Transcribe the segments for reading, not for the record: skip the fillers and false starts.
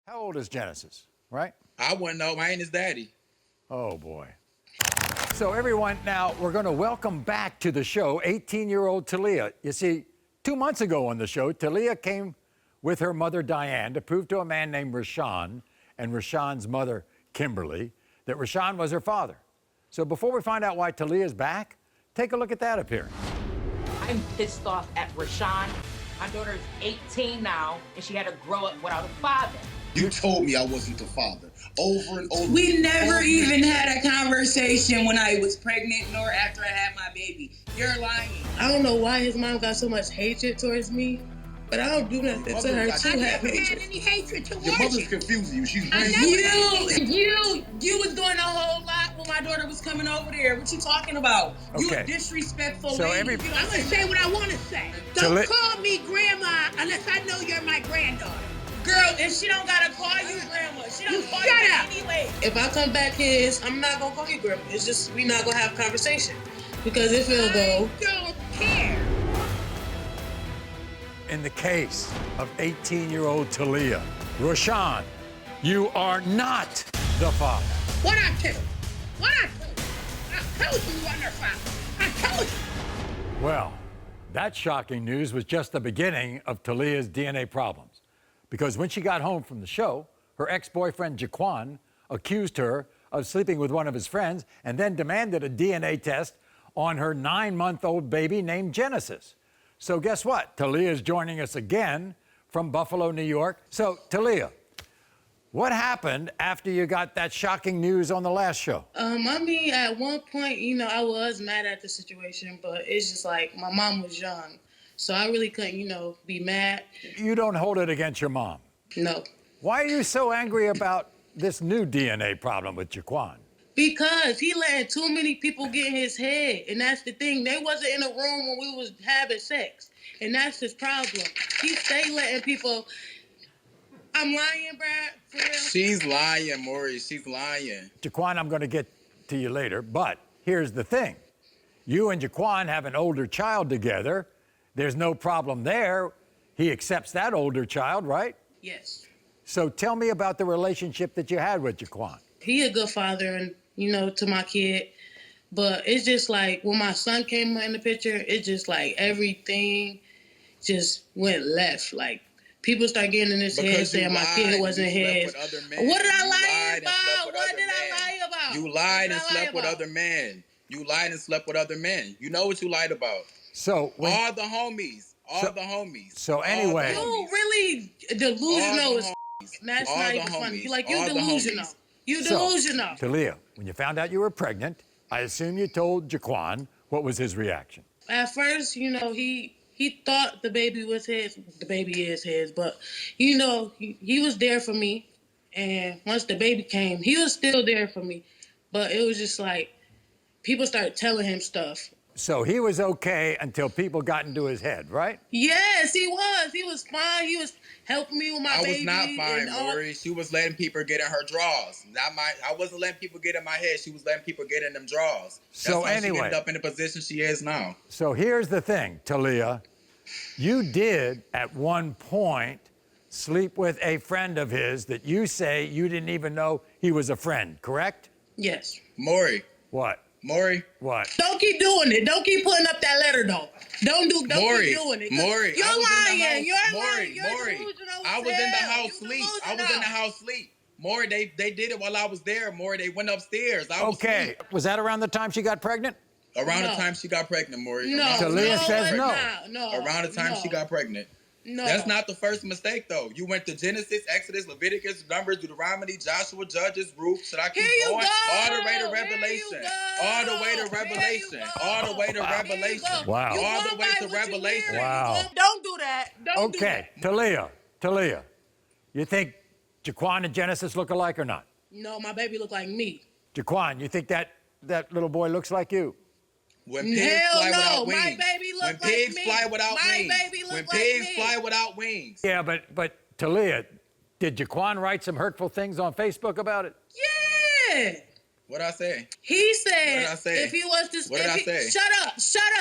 How old is Genesis, right? I wouldn't know. I ain't his daddy. Oh, boy. So, everyone, now we're going to welcome back to the show 18-year-old Talia. You see, 2 months ago on the show, Talia came with her mother, Diane, to prove to a man named Rashawn and Rashawn's mother, Kimberly, that Rashawn was her father. So, before we find out why Talia's back, take a look at that appearance. I'm pissed off at Rashawn. My daughter is 18 now, and she had to grow up without a father. You told me I wasn't the father. Over and over. We never even had a conversation when I was pregnant nor after I had my baby. You're lying. I don't know why his mom got so much hatred towards me, but I don't do nothing to her to have hatred. Any hatred towards Your mother's you. confusing you. She's You was doing a whole lot when my daughter was coming over there. What you talking about? You Okay. a disrespectful So lady. every- You know, I'm gonna say what I want to say. Don't call me grandma unless I know you're my granddaughter. girl, and she don't gotta call you grandma. She don't call shut you up. anyway. If I come back here, I'm not gonna call you grandma. It's just we not gonna have a conversation because if it'll go. I don't care. In the case of 18-year-old Talia, Rashawn, you are not the father. What I tell you? What I tell you? I told you you weren't her father. I told you. Well, that shocking news was just the beginning of Talia's DNA problems. Because when she got home from the show, her ex-boyfriend Jaquan accused her of sleeping with one of his friends and then demanded a DNA test on her 9-month-old baby named Genesis. So guess what? Talia's joining us again from Buffalo, New York. So, Talia, what happened after you got that shocking news on the last show? I mean, at one point, I was mad at the situation, but it's just like my mom was young. So I really couldn't, be mad. You don't hold it against your mom. No. Why are you so angry about this new DNA problem with Jaquan? Because he letting too many people get in his head. And that's the thing. They wasn't in a room when we was having sex. And that's his problem. He stay letting people... I'm lying, Brad, for real. She's lying, Maury. She's lying. Jaquan, I'm going to get to you later, but here's the thing. You and Jaquan have an older child together. There's no problem there. He accepts that older child, right? Yes. So tell me about the relationship that you had with Jaquan. He a good father and, to my kid. But it's just like when my son came in the picture, it's just like everything just went left. Like people start getting in his head saying my kid wasn't his. What did I lie about? What did I lie about? You lied and slept with other men. You lied and slept with other men. You know what you lied about. So all the homies. The homies. So anyway. You really delusional as that's not even funny. Like you delusional. You delusional. Talia, when you found out you were pregnant, I assume you told Jaquan. What was his reaction? At first, he thought the baby was his. The baby is his, but he was there for me. And once the baby came, he was still there for me. But it was just like people started telling him stuff. So he was okay until people got into his head, right? Yes, he was. He was fine. He was helping me with my baby. I was not fine, Maury. She was letting people get in her drawers. I wasn't letting people get in my head. She was letting people get in them drawers. So That's anyway, she ended up in the position she is now. So here's the thing, Talia. You did, at one point, sleep with a friend of his that you say you didn't even know he was a friend, correct? Yes. Maury. What? Maury. What? Don't keep doing it. Don't keep putting up that letter, though. Don't keep doing it. Maury. You're lying. You're Maury. lying. You're delusional. I was in the house sleep. I was in the house sleep. Maury, they did it while I was there. Maury, they went upstairs. Okay. Was that around the time she got pregnant? Around the time she got pregnant, Maury. No. Talia says no. Around the time she got pregnant. No. That's not the first mistake, though. You went to Genesis, Exodus, Leviticus, Numbers, Deuteronomy, Joshua, Judges, Ruth. Should I keep going? All the way to Revelation. All the way to Revelation. All the way to Revelation. Wow. All the way to Revelation. Wow. Don't do that. Don't do that. Okay, Talia, you think Jaquan and Genesis look alike or not? No, my baby look like me. Jaquan, you think that little boy looks like you? When pigs fly without wings. My baby look like me. When pigs fly without wings. My baby look when like pigs me. fly without wings. Yeah, but Talia, did Jaquan write some hurtful things on Facebook about it? Yeah. What'd I say? He said What did I say? if he was to What did I say? Shut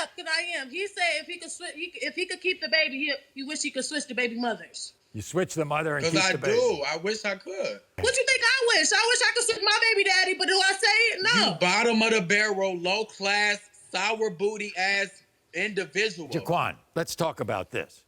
up, because I am. He said if he could keep the baby, he wish he could switch the baby mothers. You switch the mother and keep Because I the baby. do. I wish I could. What you think I wish? I wish I could switch my baby daddy, but do I say it? No. You bottom of the barrel, low class, sour booty ass individual. Jaquan, let's talk about this.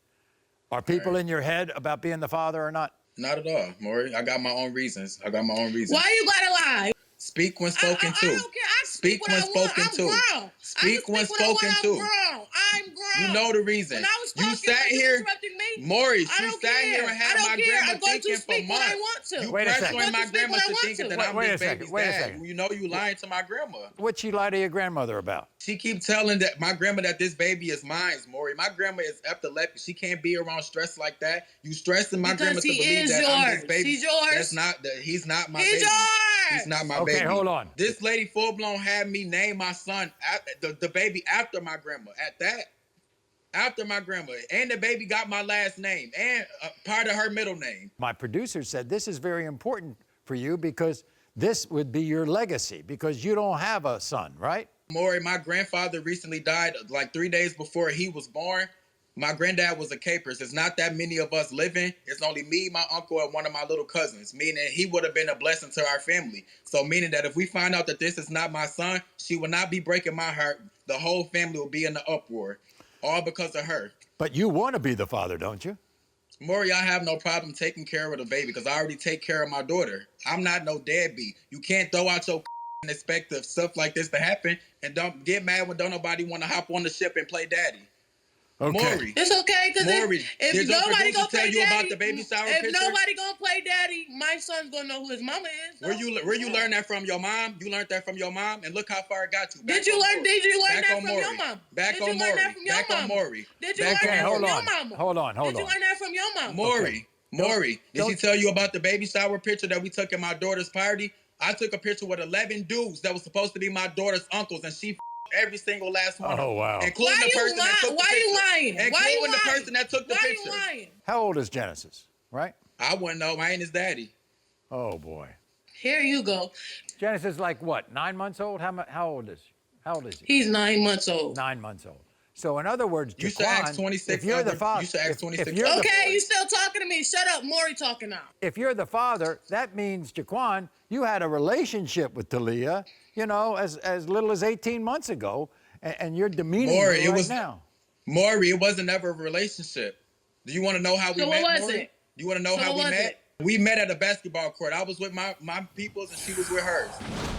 Are people in your head about being the father or not? Not at all, Maury. I got my own reasons. Why you gotta lie? Speak when spoken I to. don't care. I speak when what I want. spoken I'm to. grown. Speak when I spoken want. to. I'm grown. You know the reason. When I was You talking, sat you here, interrupting me? Maury, I you don't sat care. here and I had don't my care. grandma I'm going to thinking for speak when I months. want to. You Wait a second. pressuring I'm my going to speak grandma when I to want thinking to. that I'm Wait a this second, baby's wait a dad. second. You know you lying to my grandma. What'd she lie to your grandmother about? She keep telling that my grandma that this baby is mine, Maury. My grandma is epileptic. She can't be around stress like that. You stressing my Because grandma to he believe is that I'm yours. this baby. He's yours. That's not that. He's not my He's baby. yours. He's not my Okay, baby. hold on. This lady full blown had me name my son the baby after my grandma. At that, after my grandma, and the baby got my last name and part of her middle name. My producer said this is very important for you because this would be your legacy because you don't have a son, right? Maury, my grandfather recently died like 3 days before he was born. My granddad was a capers. It's not that many of us living. It's only me, my uncle, and one of my little cousins, meaning he would have been a blessing to our family. So meaning that if we find out that this is not my son, she will not be breaking my heart. The whole family will be in the uproar, all because of her. But you want to be the father, don't you? Maury, I have no problem taking care of the baby because I already take care of my daughter. I'm not no deadbeat. You can't throw out your and expect stuff like this to happen and don't get mad when don't nobody want to hop on the ship and play daddy. Okay. Maury. It's okay, because Maury, if did your nobody producer gonna tell play you daddy, about the baby shower if picture? nobody gonna play daddy, my son's gonna know who his mama is. Where you learn that from your mom? You learned that from your mom, and look how far it got you. Did you learn that from Maury. your mom? Back Did on you learn Maury. that from your Back on mama? Maury. Did you Back learn on that hold from your on. mama? Hold on. Did you learn that from your mama? Maury. Maury, did she tell you about the baby shower picture that we took at my daughter's party? I took a picture with 11 dudes that was supposed to be my daughter's uncles, and she every single last one. Oh, wow. Including the person that took the Why picture. you lying? Why you Including lying? the person that took the Why picture. you lying? How old is Genesis, right? I wouldn't know. I ain't his daddy. Oh, boy. Here you go. Genesis like what, 9 months old? How old is he? How old is he? He's 9 months old. 9 months old. So in other words, You should Jaquan, ask 26 if you're the other- father, you should ask 26 if you're the, Okay, you still talking to me? Shut up, Maury talking now. if you're the father, that means, Jaquan, you had a relationship with Talia, you know, as little as 18 months ago, and you're demeaning Maury, her right now. Maury, it wasn't ever a relationship. Do you want to know how we So met, what was Maury? it? Do you want to know So how what we was met? it? We met at a basketball court. I was with my peoples and she was with hers.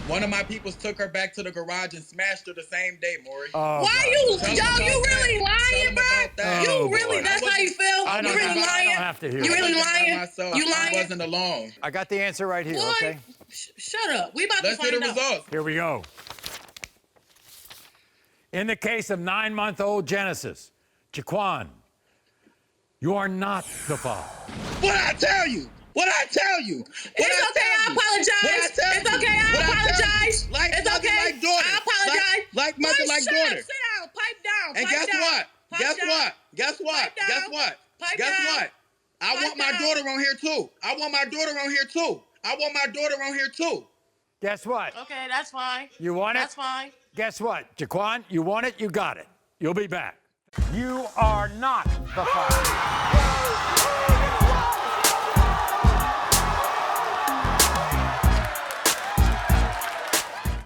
One of my peoples took her back to the garage and smashed her the same day, Maury. Oh, Why God. you, Tell him yo, about you that. really Tell lying, him bro? about that. Oh, You really, boy. that's how you feel? I You don't really have- I lying? don't have to hear You that. really I wasn't by lying? myself. You I lying? wasn't alone. I got the answer right here, Boy, okay? shut up. We about Let's to hear find the out. results. Here we go. In the case of 9-month-old Genesis, Jaquan, you are not the father. What I tell you? What I tell you? It's okay, I apologize. It's okay, I apologize. Like It's mother, okay. like daughter. I apologize. Like mother, Boy, like shut daughter. Up, sit down, pipe down. And pipe guess down, what? pipe Guess down, what? Guess what? pipe down, Guess what? pipe Guess down, what? I pipe want my down. daughter on here too. I want my daughter on here too. I want my daughter on here too. Guess what? Okay, that's fine. You want it? That's fine. Guess what? Jaquan, you want it, you got it. You'll be back. You are not the father.